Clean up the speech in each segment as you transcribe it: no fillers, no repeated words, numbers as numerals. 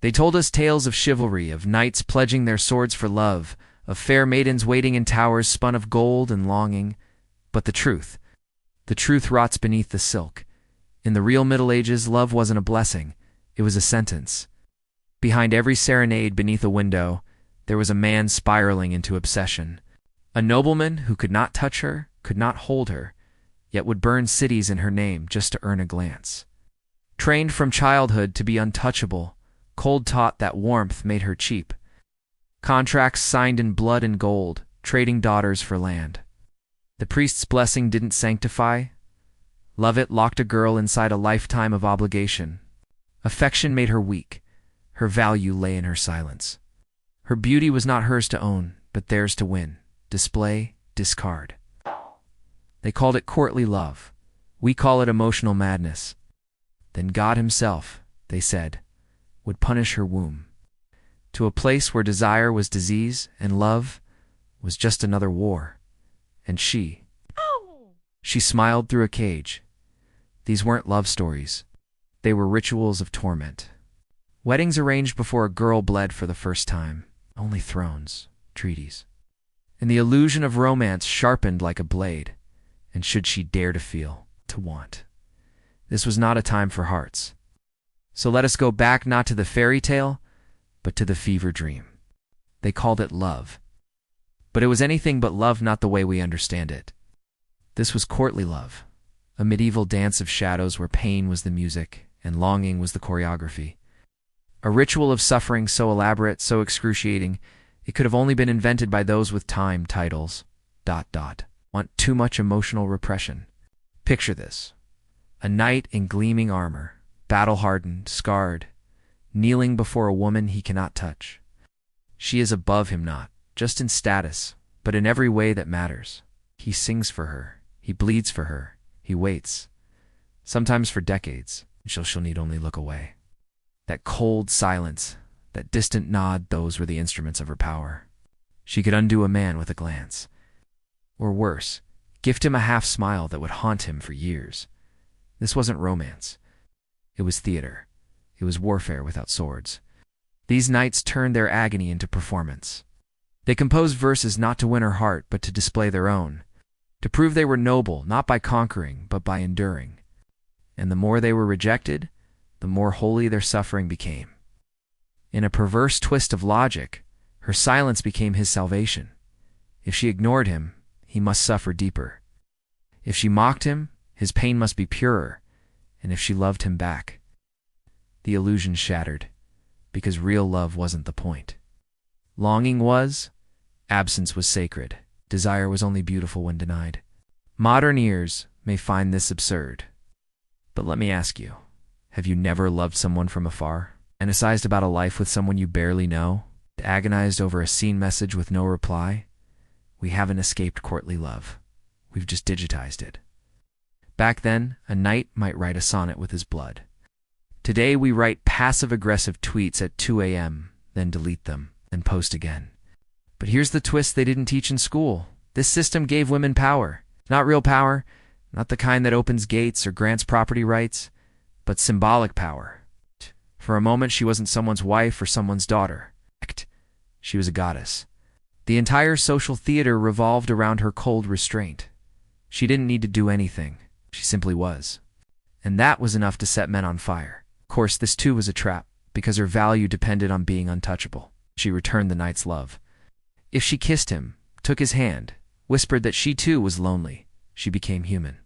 They told us tales of chivalry, of knights pledging their swords for love, of fair maidens waiting in towers spun of gold and longing. But the truth rots beneath the silk. In the real Middle Ages, love wasn't a blessing, it was a sentence. Behind every serenade beneath a window, there was a man spiraling into obsession. A nobleman who could not touch her, could not hold her, yet would burn cities in her name just to earn a glance. Trained from childhood to be untouchable, cold taught that warmth made her cheap. Contracts signed in blood and gold, trading daughters for land. The priest's blessing didn't sanctify. Love it locked a girl inside a lifetime of obligation. Affection made her weak. Her value lay in her silence. Her beauty was not hers to own, but theirs to win, display, discard. They called it courtly love. We call it emotional madness. Then God himself, they said, would punish her womb. To a place where desire was disease and love was just another war. And she smiled through a cage. These weren't love stories. They were rituals of torment. Weddings arranged before a girl bled for the first time. Only thrones, treaties. And the illusion of romance sharpened like a blade. And should she dare to feel, to want. This was not a time for hearts. So let us go back not to the fairy tale, but to the fever dream. They called it love. But it was anything but love, not the way we understand it. This was courtly love, a medieval dance of shadows where pain was the music and longing was the choreography. A ritual of suffering so elaborate, so excruciating, it could have only been invented by those with time titles. ... Want too much emotional repression. Picture this. A knight in gleaming armor, battle-hardened, scarred, kneeling before a woman he cannot touch. She is above him not just in status, but in every way that matters. He sings for her, he bleeds for her, he waits, sometimes for decades, until she'll need only look away. That cold silence, that distant nod, those were the instruments of her power. She could undo a man with a glance. Or worse, gift him a half-smile that would haunt him for years. This wasn't romance. It was theater. It was warfare without swords. These knights turned their agony into performance. They composed verses not to win her heart, but to display their own, to prove they were noble, not by conquering, but by enduring. And the more they were rejected, the more holy their suffering became. In a perverse twist of logic, her silence became his salvation. If she ignored him, he must suffer deeper. If she mocked him, his pain must be purer. And if she loved him back, the illusion shattered, because real love wasn't the point. Longing was, absence was sacred, desire was only beautiful when denied. Modern ears may find this absurd. But let me ask you, have you never loved someone from afar? Fantasized about a life with someone you barely know? Agonized over a seen message with no reply? We haven't escaped courtly love. We've just digitized it. Back then, a knight might write a sonnet with his blood. Today, we write passive-aggressive tweets at 2 a.m., then delete them, and post again. But here's the twist they didn't teach in school. This system gave women power. Not real power, not the kind that opens gates or grants property rights, but symbolic power. For a moment, she wasn't someone's wife or someone's daughter. She was a goddess. The entire social theater revolved around her cold restraint. She didn't need to do anything. She simply was. And that was enough to set men on fire. Of course, this too was a trap, because her value depended on being untouchable. She returned the knight's love. If she kissed him, took his hand, whispered that she too was lonely, she became human.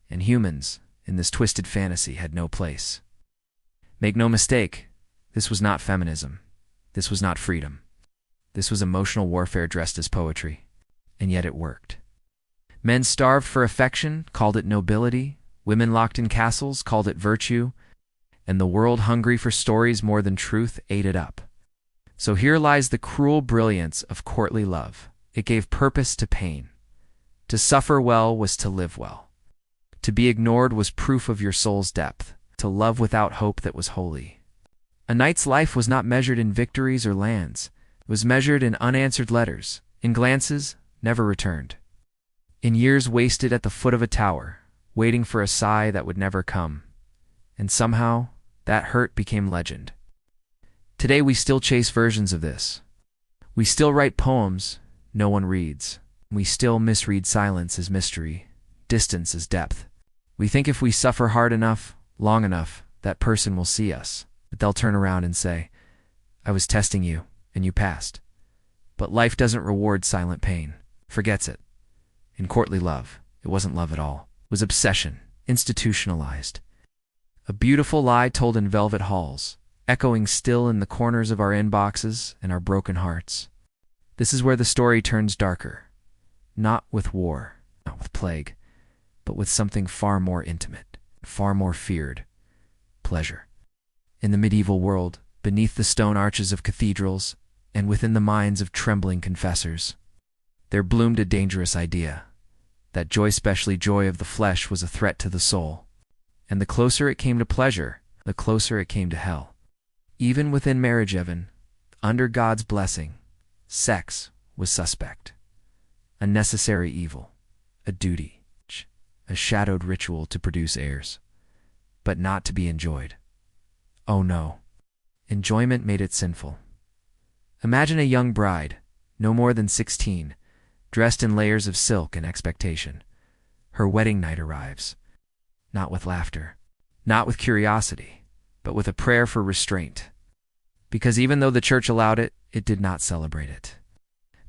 And humans, in this twisted fantasy, had no place. Make no mistake, this was not feminism. This was not freedom. This was emotional warfare dressed as poetry. And yet it worked. Men starved for affection called it nobility. Women locked in castles called it virtue. And the world hungry for stories more than truth ate it up. So here lies the cruel brilliance of courtly love. It gave purpose to pain. To suffer well was to live well. To be ignored was proof of your soul's depth. To love without hope that was holy. A knight's life was not measured in victories or lands. It was measured in unanswered letters, in glances never returned, in years wasted at the foot of a tower, waiting for a sigh that would never come. And somehow, that hurt became legend. Today we still chase versions of this. We still write poems no one reads. We still misread silence as mystery, distance as depth. We think if we suffer hard enough, long enough, that person will see us, that they'll turn around and say, "I was testing you, and you passed." But life doesn't reward silent pain, forgets it. In courtly love, it wasn't love at all. It was obsession, institutionalized. A beautiful lie told in velvet halls, echoing still in the corners of our inboxes and our broken hearts. This is where the story turns darker. Not with war, not with plague, but with something far more intimate, far more feared: pleasure. In the medieval world, beneath the stone arches of cathedrals, and within the minds of trembling confessors, there bloomed a dangerous idea, that joy, especially joy of the flesh, was a threat to the soul. And the closer it came to pleasure, the closer it came to hell. Even within marriage, Evan, under God's blessing, sex was suspect. A necessary evil, a duty, a shadowed ritual to produce heirs, but not to be enjoyed. Oh no, enjoyment made it sinful. Imagine a young bride, no more than 16, dressed in layers of silk and expectation. Her wedding night arrives, not with laughter, not with curiosity, but with a prayer for restraint. Because even though the church allowed it, it did not celebrate it.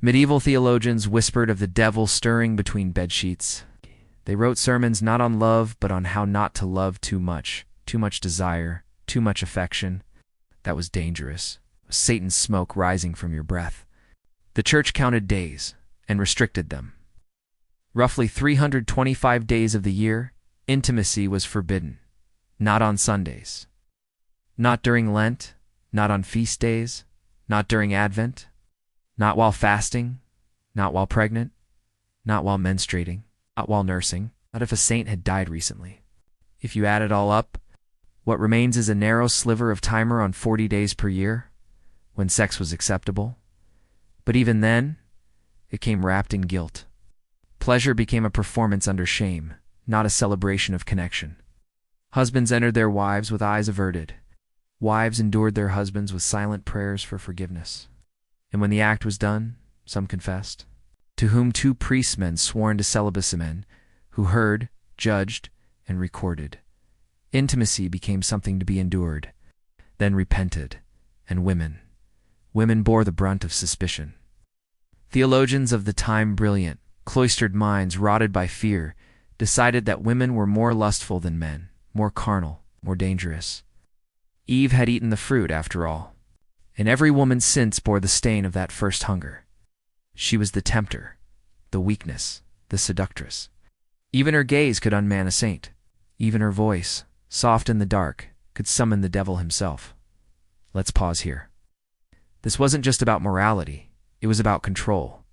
Medieval theologians whispered of the devil stirring between bedsheets. They wrote sermons not on love, but on how not to love too much desire, too much affection. That was dangerous. Satan's smoke rising from your breath. The church counted days and restricted them. Roughly 325 days of the year, intimacy was forbidden. Not on Sundays. Not during Lent, not on feast days, not during Advent, not while fasting, not while pregnant, not while menstruating, not while nursing, not if a saint had died recently. If you add it all up, what remains is a narrow sliver of timer on 40 days per year, when sex was acceptable. But even then, it came wrapped in guilt. Pleasure became a performance under shame, not a celebration of connection. Husbands entered their wives with eyes averted. Wives endured their husbands with silent prayers for forgiveness. And when the act was done, some confessed, to whom 2 priestmen sworn to celibacy, men who heard, judged, and recorded. Intimacy became something to be endured, then repented, and women bore the brunt of suspicion. Theologians of the time, brilliant, cloistered minds rotted by fear, decided that women were more lustful than men, more carnal, more dangerous. Eve had eaten the fruit, after all, and every woman since bore the stain of that first hunger. She was the tempter, the weakness, the seductress. Even her gaze could unman a saint. Even her voice, soft in the dark, could summon the devil himself. Let's pause here. This wasn't just about morality, it was about control.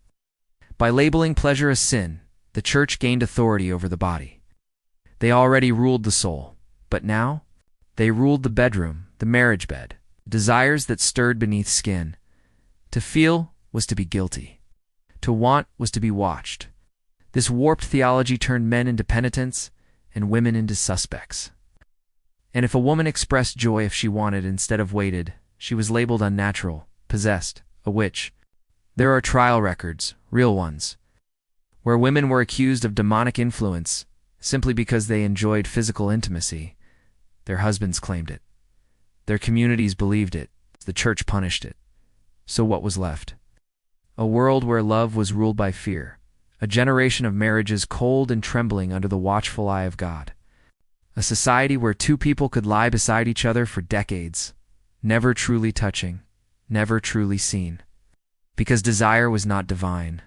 By labeling pleasure a sin, the church gained authority over the body. They already ruled the soul, but now they ruled the bedroom, the marriage bed, desires that stirred beneath skin. To feel was to be guilty. To want was to be watched. This warped theology turned men into penitents and women into suspects. And if a woman expressed joy if she wanted instead of waited, she was labeled unnatural, possessed, a witch. There are trial records, real ones, where women were accused of demonic influence simply because they enjoyed physical intimacy. Their husbands claimed it. Their communities believed it. The church punished it. So what was left? A world where love was ruled by fear. A generation of marriages cold and trembling under the watchful eye of God. A society where 2 people could lie beside each other for decades, never truly touching, never truly seen. Because desire was not divine.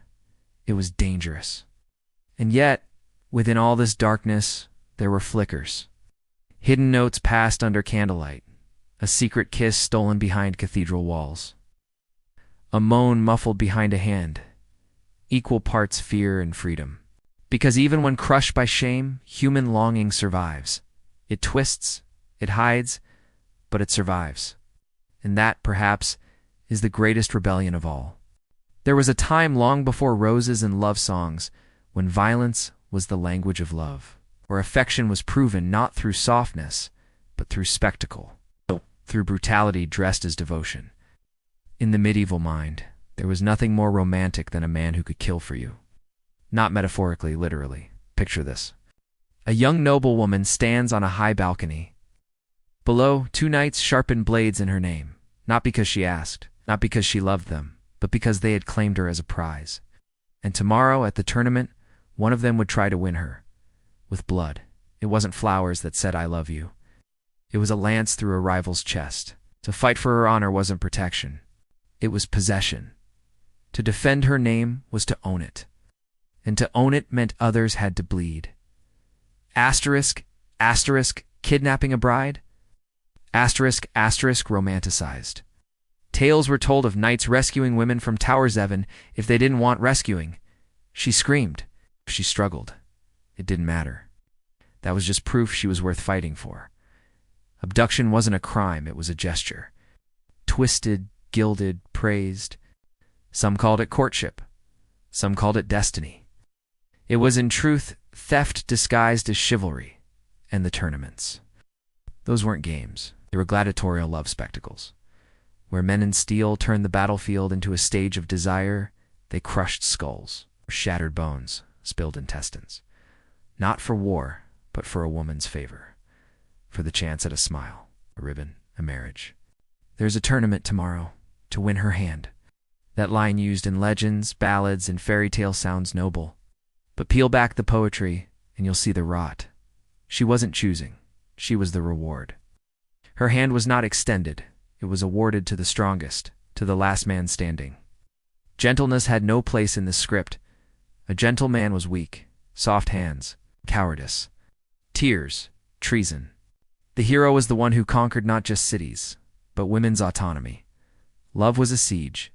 It was dangerous. And yet, within all this darkness, there were flickers. Hidden notes passed under candlelight. A secret kiss stolen behind cathedral walls. A moan muffled behind a hand. Equal parts fear and freedom. Because even when crushed by shame, human longing survives. It twists, it hides, but it survives. And that, perhaps, is the greatest rebellion of all. There was a time long before roses and love songs when violence was the language of love, where affection was proven not through softness, but through spectacle. through brutality dressed as devotion. In the medieval mind, there was nothing more romantic than a man who could kill for you. Not metaphorically, literally. Picture this. A young noblewoman stands on a high balcony. Below, two knights sharpen blades in her name, not because she asked, not because she loved them, but because they had claimed her as a prize. And tomorrow, at the tournament, one of them would try to win her. With blood. It wasn't flowers that said, "I love you." It was a lance through a rival's chest. To fight for her honor wasn't protection. It was possession. To defend her name was to own it. And to own it meant others had to bleed. Asterisk, asterisk, kidnapping a bride? Asterisk, asterisk, romanticized. Tales were told of knights rescuing women from Tower 7 if they didn't want rescuing. She screamed. She struggled. It didn't matter. That was just proof she was worth fighting for. Abduction wasn't a crime, it was a gesture. Twisted, gilded, praised. Some called it courtship. Some called it destiny. It was in truth theft disguised as chivalry and the tournaments. Those weren't games. They were gladiatorial love spectacles. Where men in steel turned the battlefield into a stage of desire, they crushed skulls, shattered bones, spilled intestines. Not for war, but for a woman's favor. For the chance at a smile, a ribbon, a marriage. There's a tournament tomorrow, to win her hand. That line used in legends, ballads, and fairy tale sounds noble. But peel back the poetry, and you'll see the rot. She wasn't choosing. She was the reward. Her hand was not extended. It was awarded to the strongest, to the last man standing. Gentleness had no place in this script. A gentle man was weak. Soft hands, cowardice. Tears, treason. The hero was the one who conquered not just cities, but women's autonomy. Love was a siege,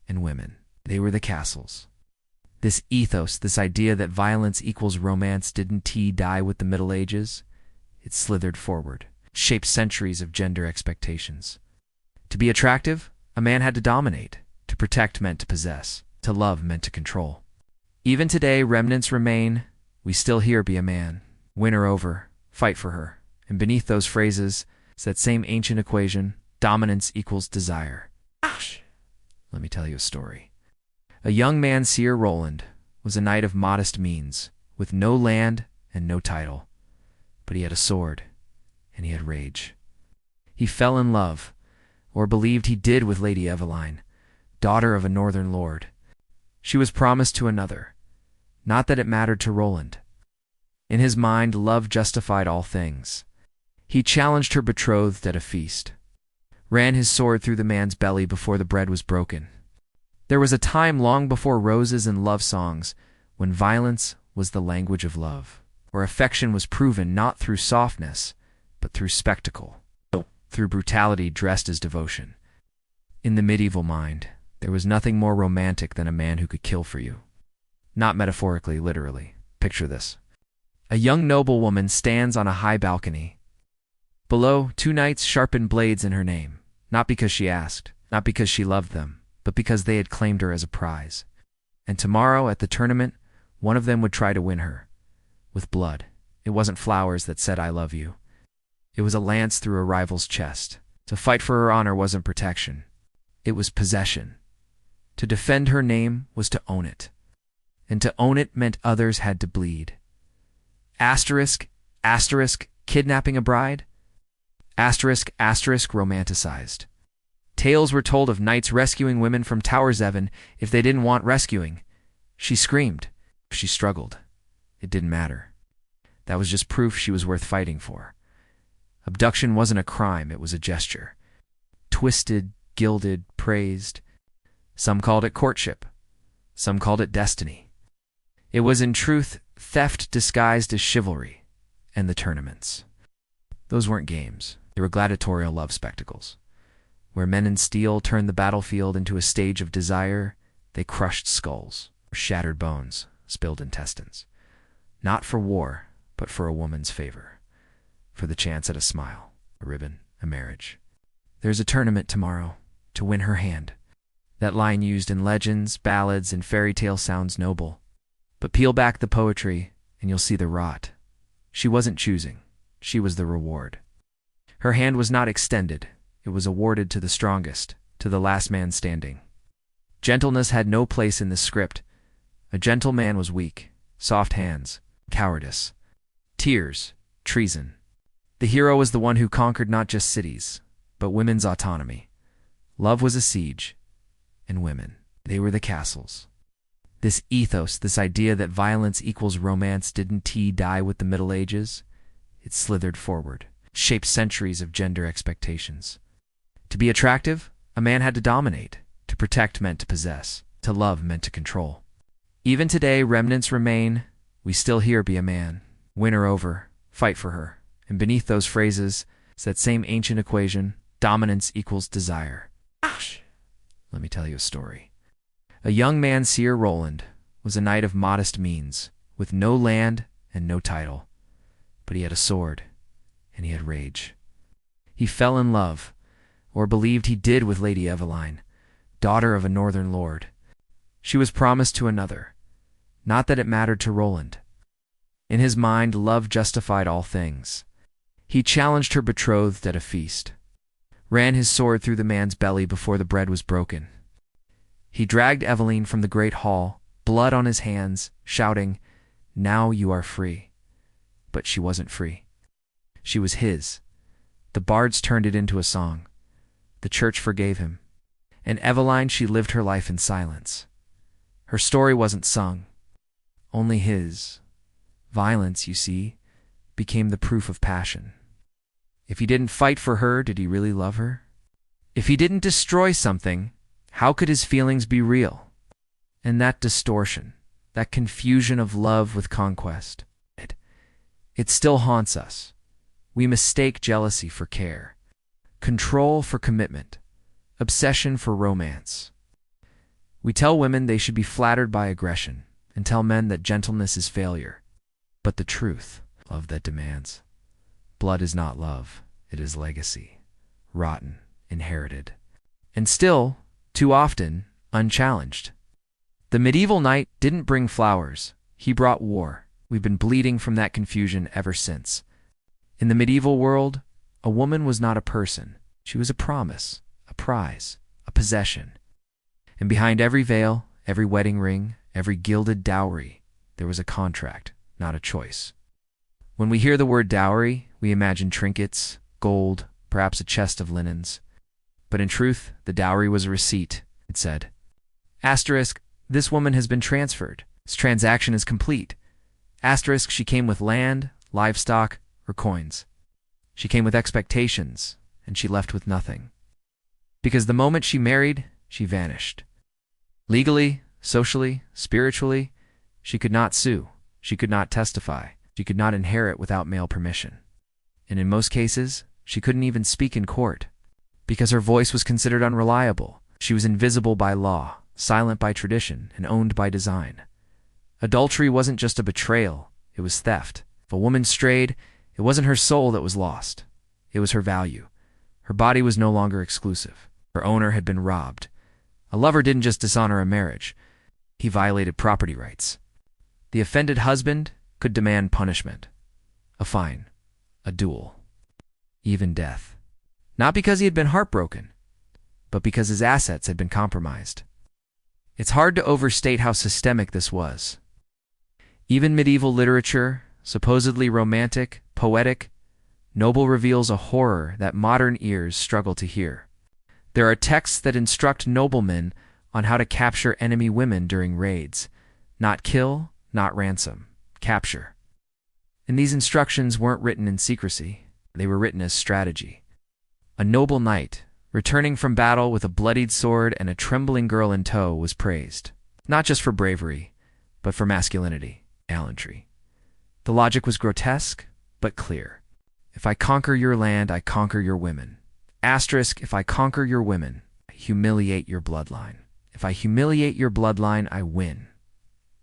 and women, they were the castles. This ethos, this idea that violence equals romance didn't die with the Middle Ages. It slithered forward, shaped centuries of gender expectations. To be attractive, a man had to dominate. To protect meant to possess. To love meant to control. Even today, remnants remain. We still hear "be a man," "win her over," "fight for her." And beneath those phrases is that same ancient equation, dominance equals desire. Let me tell you a story. A young man, Seer Roland, was a knight of modest means, with no land and no title. But he had a sword, and he had rage. He fell in love, or believed he did, with Lady Eveline, daughter of a northern lord. She was promised to another. Not that it mattered to Roland. In his mind, love justified all things. He challenged her betrothed at a feast, ran his sword through the man's belly before the bread was broken. There was a time long before roses and love songs when violence was the language of love, where affection was proven not through softness, but through spectacle, through brutality dressed as devotion. In the medieval mind, there was nothing more romantic than a man who could kill for you. Not metaphorically, literally. Picture this. A young noblewoman stands on a high balcony. Below, two knights sharpen blades in her name, not because she asked, not because she loved them, but because they had claimed her as a prize. And tomorrow, at the tournament, one of them would try to win her. With blood. It wasn't flowers that said, "I love you." It was a lance through a rival's chest. To fight for her honor wasn't protection. It was possession. To defend her name was to own it. And to own it meant others had to bleed. Asterisk, asterisk, kidnapping a bride? Asterisk, asterisk, romanticized. Tales were told of knights rescuing women from Tower 7 if they didn't want rescuing. She screamed. She struggled. It didn't matter. That was just proof she was worth fighting for. Abduction wasn't a crime, it was a gesture. Twisted, gilded, praised. Some called it courtship. Some called it destiny. It was in truth theft disguised as chivalry and the tournaments. Those weren't games. They were gladiatorial love spectacles. Where men in steel turned the battlefield into a stage of desire, they crushed skulls, shattered bones, spilled intestines. Not for war, but for a woman's favor. For the chance at a smile, a ribbon, a marriage. There's a tournament tomorrow, to win her hand. That line used in legends, ballads, and fairy tale sounds noble. But peel back the poetry, and you'll see the rot. She wasn't choosing. She was the reward. Her hand was not extended. It was awarded to the strongest, to the last man standing. Gentleness had no place in this script. A gentle man was weak, soft hands, cowardice, tears, treason. The hero was the one who conquered not just cities, but women's autonomy. Love was a siege, and women, they were the castles. This ethos, this idea that violence equals romance didn't die with the Middle Ages. It slithered forward, shaped centuries of gender expectations. To be attractive, a man had to dominate. To protect meant to possess. To love meant to control. Even today, remnants remain. We still hear "be a man," "win her over," "fight for her." And beneath those phrases is that same ancient equation: dominance equals desire. Let me tell you a story. A young man, Seer Roland, was a knight of modest means, with no land and no title. But he had a sword, and he had rage. He fell in love, or believed he did, with Lady Eveline, daughter of a northern lord. She was promised to another. Not that it mattered to Roland. In his mind, love justified all things. He challenged her betrothed at a feast, ran his sword through the man's belly before the bread was broken. He dragged Eveline from the great hall, blood on his hands, shouting, "Now you are free." But she wasn't free. She was his. The bards turned it into a song. The church forgave him. And Eveline, she lived her life in silence. Her story wasn't sung, only his. Violence, you see, became the proof of passion. If he didn't fight for her, did he really love her? If he didn't destroy something, how could his feelings be real? And that distortion, that confusion of love with conquest, it still haunts us. We mistake jealousy for care, control for commitment, obsession for romance. We tell women they should be flattered by aggression, and tell men that gentleness is failure. But the truth, love that demands. Blood is not love, it is legacy, rotten, inherited, and still, too often, unchallenged. The medieval knight didn't bring flowers, he brought war. We've been bleeding from that confusion ever since. In the medieval world, a woman was not a person. She was a promise, a prize, a possession. And behind every veil, every wedding ring, every gilded dowry, there was a contract, not a choice. When we hear the word dowry, we imagine trinkets, gold, perhaps a chest of linens. But in truth, the dowry was a receipt. It said, "Asterisk, this woman has been transferred. This transaction is complete. Asterisk, she came with land, livestock, or coins. She came with expectations, and she left with nothing. Because the moment she married, she vanished. Legally, socially, spiritually, she could not sue. She could not testify. She could not inherit without male permission. And in most cases, she couldn't even speak in court, because her voice was considered unreliable. She was invisible by law, silent by tradition, and owned by design. Adultery wasn't just a betrayal, it was theft. If a woman strayed, it wasn't her soul that was lost. It was her value. Her body was no longer exclusive. Her owner had been robbed. A lover didn't just dishonor a marriage, he violated property rights. The offended husband could demand punishment, a fine, a duel, even death. Not because he had been heartbroken, but because his assets had been compromised. It's hard to overstate how systemic this was. Even medieval literature, supposedly romantic, poetic, noble, reveals a horror that modern ears struggle to hear. There are texts that instruct noblemen on how to capture enemy women during raids. Not kill, not ransom, capture. And these instructions weren't written in secrecy. They were written as strategy. A noble knight, returning from battle with a bloodied sword and a trembling girl in tow, was praised, not just for bravery, but for masculinity, gallantry. The logic was grotesque, but clear. If I conquer your land, I conquer your women. Asterisk, if I conquer your women, I humiliate your bloodline. If I humiliate your bloodline, I win.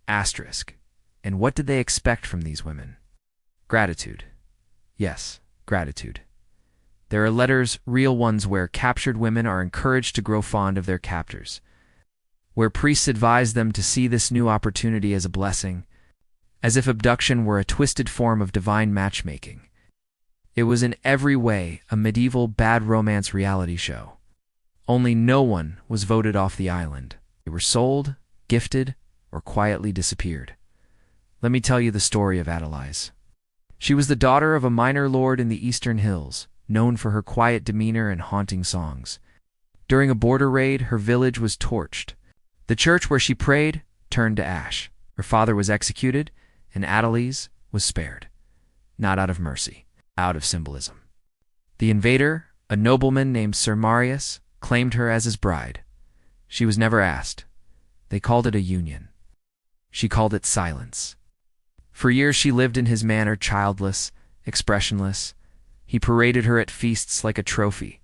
Asterisk. And what did they expect from these women? Gratitude. Yes, gratitude. There are letters, real ones, where captured women are encouraged to grow fond of their captors, where priests advise them to see this new opportunity as a blessing, as if abduction were a twisted form of divine matchmaking. It was in every way a medieval bad romance reality show. Only no one was voted off the island. They were sold, gifted, or quietly disappeared. Let me tell you the story of Adelise. She was the daughter of a minor lord in the Eastern Hills, known for her quiet demeanor and haunting songs. During a border raid, her village was torched. The church where she prayed turned to ash. Her father was executed, and Adelise was spared. Not out of mercy, out of symbolism. The invader, a nobleman named Sir Marius, claimed her as his bride. She was never asked. They called it a union. She called it silence. For years she lived in his manor, childless, expressionless. He paraded her at feasts like a trophy.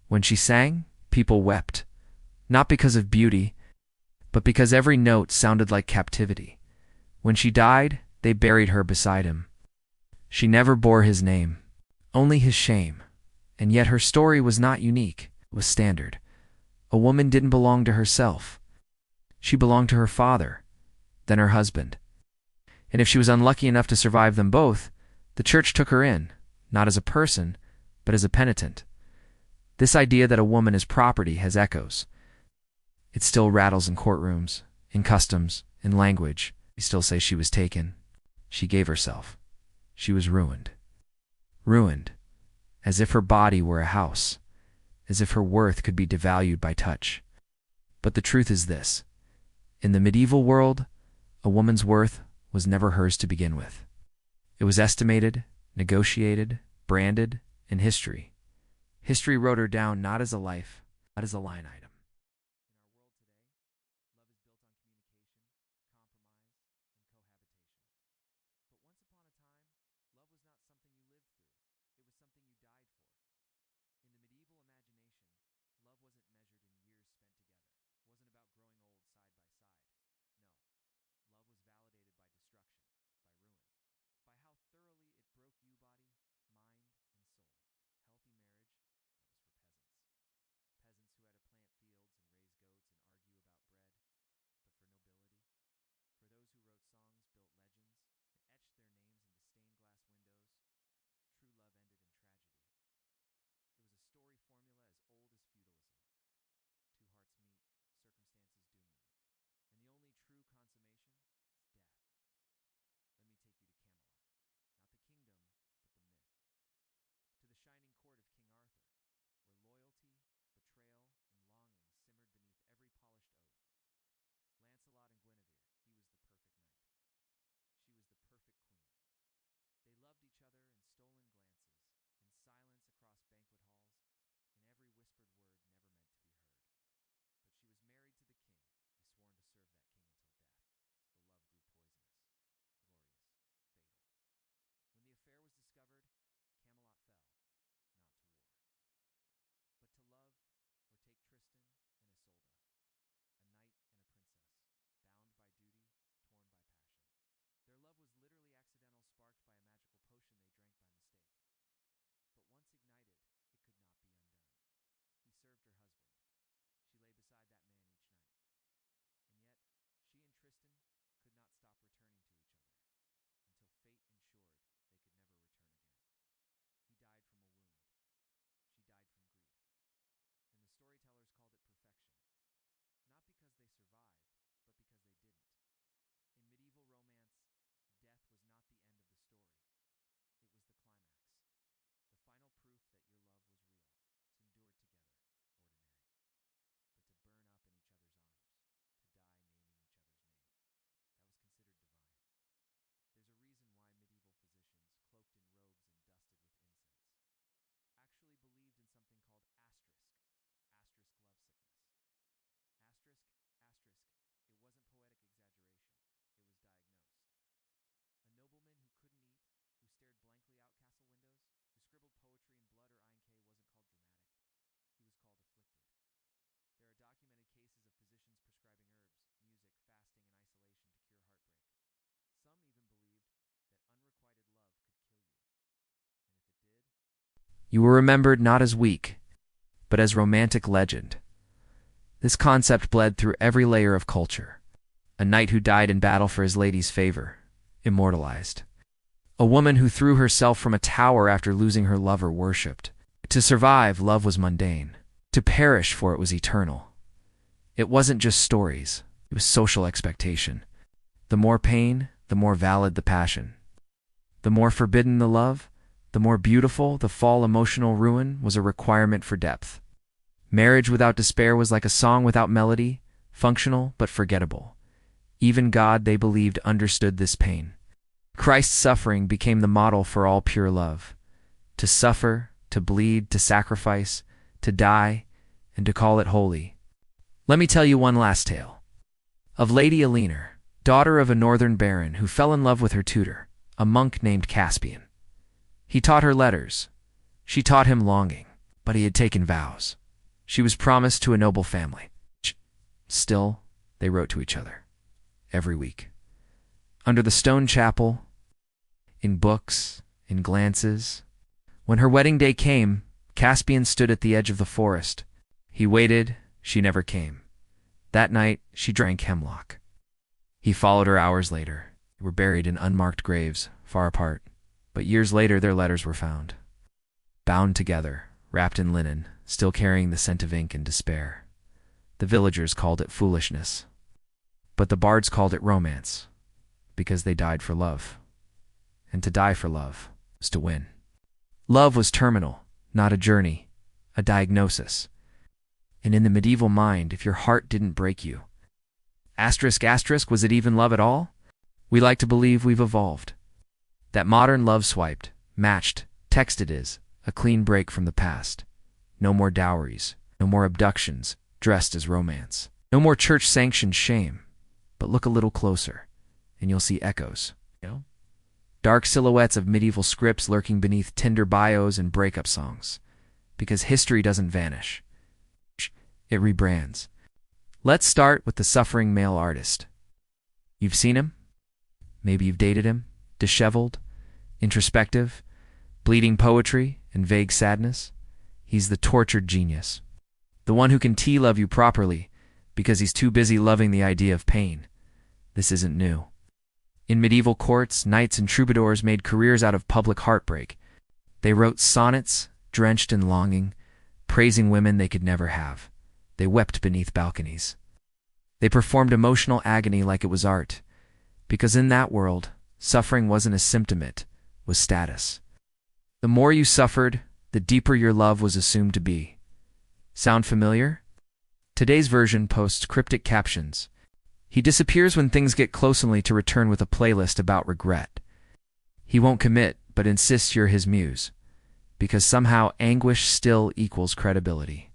When she sang, people wept, not because of beauty, but because every note sounded like captivity. When she died, they buried her beside him. She never bore his name, only his shame. And yet her story was not unique, it was standard. A woman didn't belong to herself. She belonged to her father, then her husband. And if she was unlucky enough to survive them both, the church took her in, not as a person, but as a penitent. This idea that a woman is property has echoes. It still rattles in courtrooms, in customs, in language. We still say she was taken. She gave herself. She was ruined. Ruined, as if her body were a house, as if her worth could be devalued by touch. But the truth is this. In the medieval world, a woman's worth was never hers to begin with. It was estimated, negotiated, branded, in history. History wrote her down not as a life, but as a line item. You were remembered not as weak, but as romantic legend. This concept bled through every layer of culture. A knight who died in battle for his lady's favor, immortalized. A woman who threw herself from a tower after losing her lover worshipped. To survive, love was mundane. To perish, for it was eternal. It wasn't just stories, it was social expectation. The more pain, the more valid the passion. The more forbidden the love, the more beautiful the fall. Emotional ruin was a requirement for depth. Marriage without despair was like a song without melody, functional but forgettable. Even God, they believed, understood this pain. Christ's suffering became the model for all pure love. To suffer, to bleed, to sacrifice, to die, and to call it holy. Let me tell you one last tale. Of Lady Eleanor, daughter of a northern baron who fell in love with her tutor, a monk named Caspian. He taught her letters. She taught him longing, but he had taken vows. She was promised to a noble family. Still, they wrote to each other. Every week. Under the stone chapel, in books, in glances. When her wedding day came, Caspian stood at the edge of the forest. He waited, she never came. That night, she drank hemlock. He followed her hours later. They were buried in unmarked graves, far apart. But years later, their letters were found. Bound together, wrapped in linen, still carrying the scent of ink and despair. The villagers called it foolishness. But the bards called it romance, because they died for love. And to die for love was to win. Love was terminal, not a journey, a diagnosis. And in the medieval mind, if your heart didn't break you, was it even love at all? We like to believe we've evolved. That modern love swiped, matched, texted is a clean break from the past. No more dowries, no more abductions dressed as romance. No more church-sanctioned shame. But look a little closer, and you'll see echoes. Dark silhouettes of medieval scripts lurking beneath Tinder bios and breakup songs. Because history doesn't vanish. It rebrands. Let's start with the suffering male artist. You've seen him? Maybe you've dated him? Disheveled, introspective, bleeding poetry and vague sadness. He's the tortured genius. The one who can love you properly because he's too busy loving the idea of pain. This isn't new. In medieval courts, knights and troubadours made careers out of public heartbreak. They wrote sonnets, drenched in longing, praising women they could never have. They wept beneath balconies. They performed emotional agony like it was art, because in that world, suffering wasn't a symptom, it was status. The more you suffered, the deeper your love was assumed to be. Sound familiar? Today's version posts cryptic captions. He disappears when things get close, only to return with a playlist about regret. He won't commit, but insists you're his muse, because somehow anguish still equals credibility.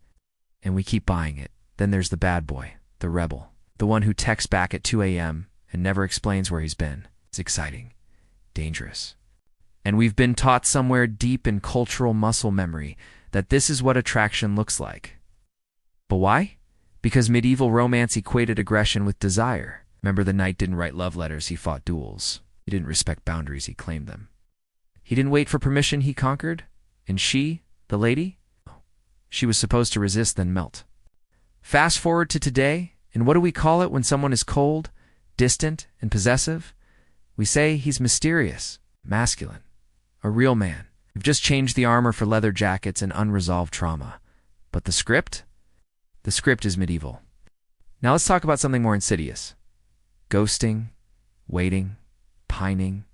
And we keep buying it. Then there's the bad boy, the rebel, the one who texts back at 2 a.m. and never explains where he's been. It's exciting, dangerous. And we've been taught somewhere deep in cultural muscle memory that this is what attraction looks like. But why? Because medieval romance equated aggression with desire. Remember, the knight didn't write love letters, he fought duels. He didn't respect boundaries, he claimed them. He didn't wait for permission, he conquered. And she, the lady? She was supposed to resist, then melt. Fast forward to today, and what do we call it when someone is cold, distant, and possessive? We say he's mysterious, masculine, a real man. We've just changed the armor for leather jackets and unresolved trauma. But the script? The script is medieval. Now let's talk about something more insidious. Ghosting, waiting, pining,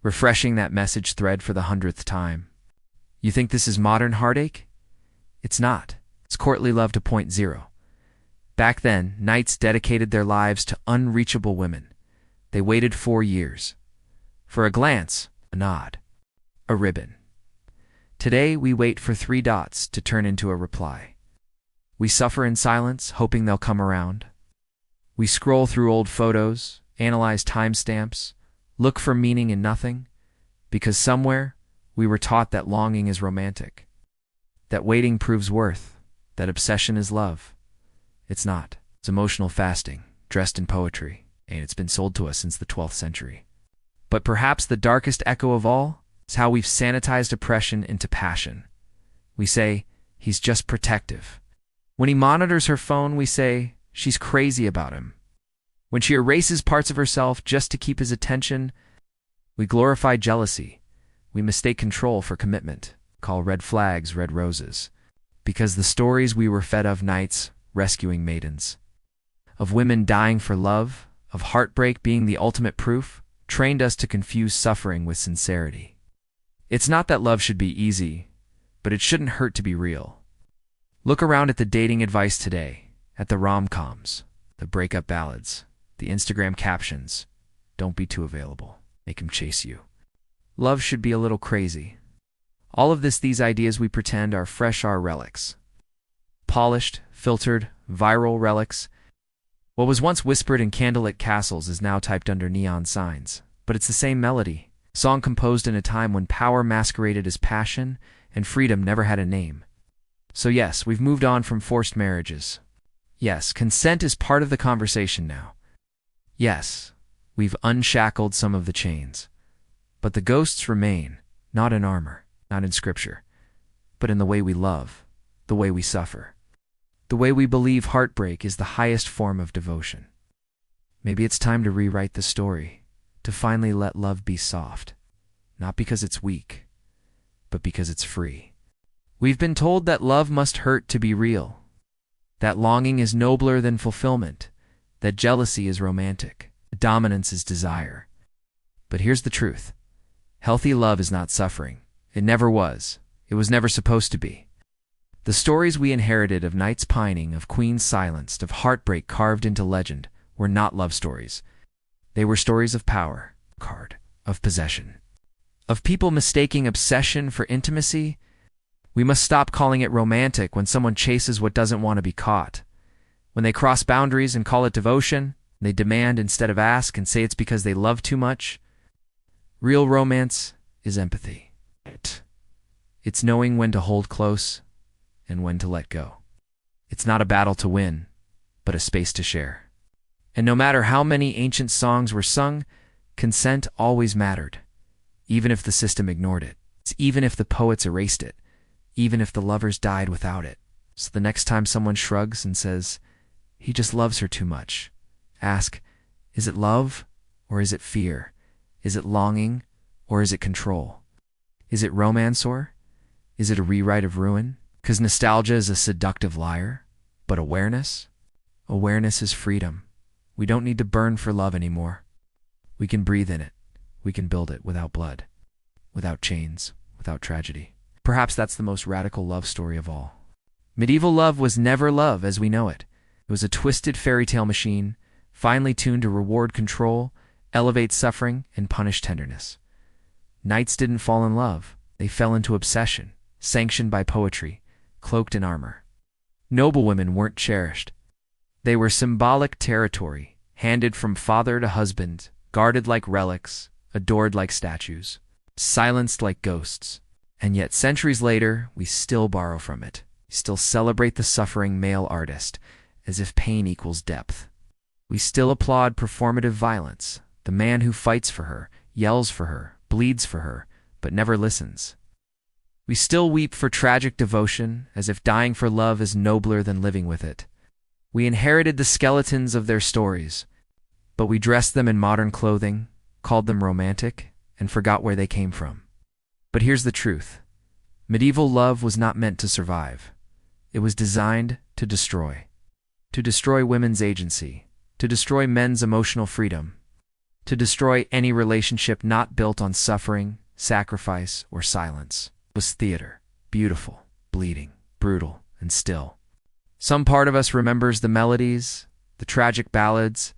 refreshing that message thread for the 100th time. You think this is modern heartache? It's not. It's courtly love 2.0. Back then, knights dedicated their lives to unreachable women. They waited 4 years. For a glance, a nod, a ribbon. Today, we wait for 3 dots to turn into a reply. We suffer in silence, hoping they'll come around. We scroll through old photos, analyze timestamps, look for meaning in nothing, because somewhere we were taught that longing is romantic, that waiting proves worth, that obsession is love. It's not. It's emotional fasting, dressed in poetry, and it's been sold to us since the 12th century. But perhaps the darkest echo of all is how we've sanitized oppression into passion. We say, he's just protective. When he monitors her phone, we say, she's crazy about him. When she erases parts of herself just to keep his attention, We glorify jealousy. We mistake control for commitment, call red flags red roses. Because the stories we were fed of knights rescuing maidens, of women dying for love, of heartbreak being the ultimate proof, trained us to confuse suffering with sincerity. It's not that love should be easy, but it shouldn't hurt to be real. Look around at the dating advice today, at the rom-coms, the breakup ballads, the Instagram captions. Don't be too available. Make him chase you. Love should be a little crazy. All of these ideas we pretend are fresh are relics. Polished, filtered, viral relics. What was once whispered in candlelit castles is now typed under neon signs. But it's the same melody. Song composed in a time when power masqueraded as passion and freedom never had a name. So yes, we've moved on from forced marriages. Yes, consent is part of the conversation now. Yes, we've unshackled some of the chains. But the ghosts remain, not in armor, not in scripture, but in the way we love, the way we suffer, the way we believe heartbreak is the highest form of devotion. Maybe it's time to rewrite the story, to finally let love be soft, not because it's weak, but because it's free. We've been told that love must hurt to be real, that longing is nobler than fulfillment, that jealousy is romantic, dominance is desire. But here's the truth. Healthy love is not suffering. It never was. It was never supposed to be. The stories we inherited of knights pining, of queens silenced, of heartbreak carved into legend were not love stories. They were stories of power, of possession, of people mistaking obsession for intimacy. We must stop calling it romantic when someone chases what doesn't want to be caught. When they cross boundaries and call it devotion, they demand instead of ask and say it's because they love too much. Real romance is empathy. It's knowing when to hold close and when to let go. It's not a battle to win, but a space to share. And no matter how many ancient songs were sung, consent always mattered, even if the system ignored it, even if the poets erased it, even if the lovers died without it. So the next time someone shrugs and says, "He just loves her too much," ask, is it love or is it fear? Is it longing or is it control? Is it romance or is it a rewrite of ruin? Because nostalgia is a seductive liar, but awareness is freedom. We don't need to burn for love anymore. We can breathe in it. We can build it without blood, without chains, without tragedy. Perhaps that's the most radical love story of all. Medieval love was never love as we know it. It was a twisted fairy tale machine, finely tuned to reward control, elevate suffering, and punish tenderness. Knights didn't fall in love. They fell into obsession, sanctioned by poetry, cloaked in armor. Noblewomen weren't cherished. They were symbolic territory, handed from father to husband, guarded like relics, adored like statues, silenced like ghosts. And yet centuries later, we still borrow from it. We still celebrate the suffering male artist, as if pain equals depth. We still applaud performative violence, the man who fights for her, yells for her, bleeds for her, but never listens. We still weep for tragic devotion, as if dying for love is nobler than living with it. We inherited the skeletons of their stories, but we dressed them in modern clothing, called them romantic, and forgot where they came from. But here's the truth. Medieval love was not meant to survive. It was designed to destroy. To destroy women's agency, to destroy men's emotional freedom, to destroy any relationship not built on suffering, sacrifice, or silence. It was theater, beautiful, bleeding, brutal, and still. Some part of us remembers the melodies, the tragic ballads,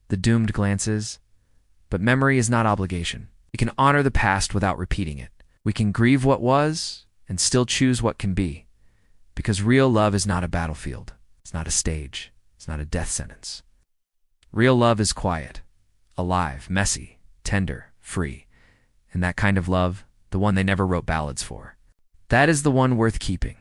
the doomed glances, but memory is not obligation. We can honor the past without repeating it. We can grieve what was and still choose what can be, because real love is not a battlefield. It's not a stage. It's not a death sentence. Real love is quiet, alive, messy, tender, free. And that kind of love, the one they never wrote ballads for, that is the one worth keeping.